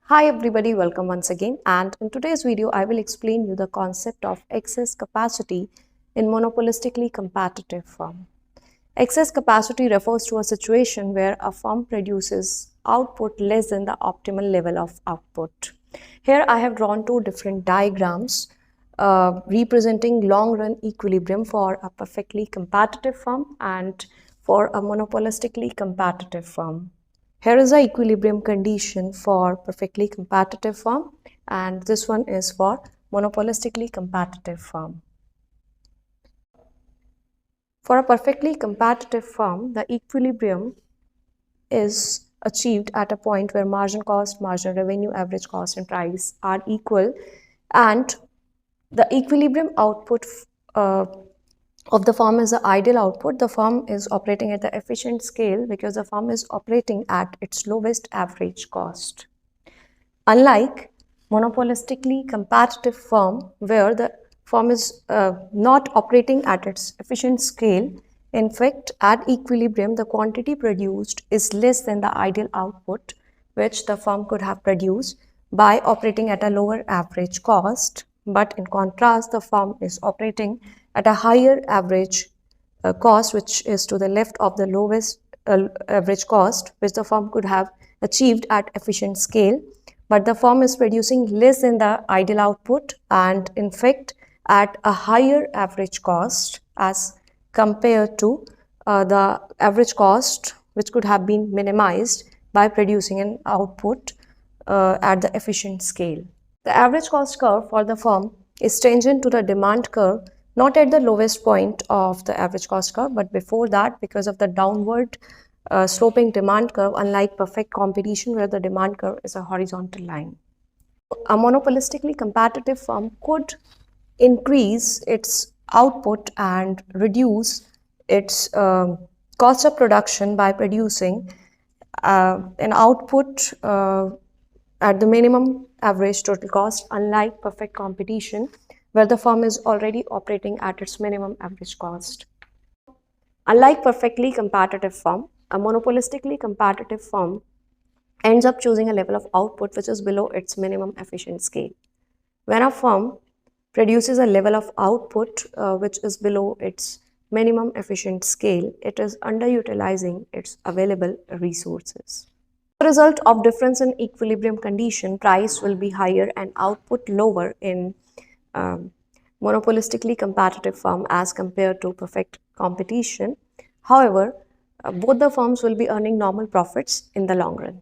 Hi everybody, welcome once again, and in today's video I will explain you the concept of excess capacity in monopolistically competitive firm. Excess capacity refers to a situation where a firm produces output less than the optimal level of output. Here I have drawn two different diagrams representing long-run equilibrium for a perfectly competitive firm and for a monopolistically competitive firm. Here is the equilibrium condition for perfectly competitive firm, and this one is for monopolistically competitive firm. For a perfectly competitive firm, the equilibrium is achieved at a point where marginal cost, marginal revenue, average cost and price are equal, and the equilibrium output of the firm is the ideal output. The firm is operating at the efficient scale because the firm is operating at its lowest average cost. Unlike monopolistically competitive firm where the firm is not operating at its efficient scale, in fact, at equilibrium, the quantity produced is less than the ideal output which the firm could have produced by operating at a lower average cost. But in contrast, the firm is operating at a higher average cost, which is to the left of the lowest average cost, which the firm could have achieved at efficient scale. But the firm is producing less than the ideal output and in fact at a higher average cost as compared to the average cost which could have been minimized by producing an output at the efficient scale. The average cost curve for the firm is tangent to the demand curve, not at the lowest point of the average cost curve, but before that because of the downward sloping demand curve, unlike perfect competition where the demand curve is a horizontal line. A monopolistically competitive firm could increase its output and reduce its cost of production by producing an output at the minimum average total cost, unlike perfect competition where the firm is already operating at its minimum average cost. Unlike perfectly competitive firm, a monopolistically competitive firm ends up choosing a level of output which is below its minimum efficient scale. When a firm produces a level of output which is below its minimum efficient scale, it is underutilizing its available resources. As a result of difference in equilibrium condition, price will be higher and output lower in monopolistically competitive firm as compared to perfect competition. However, both the firms will be earning normal profits in the long run.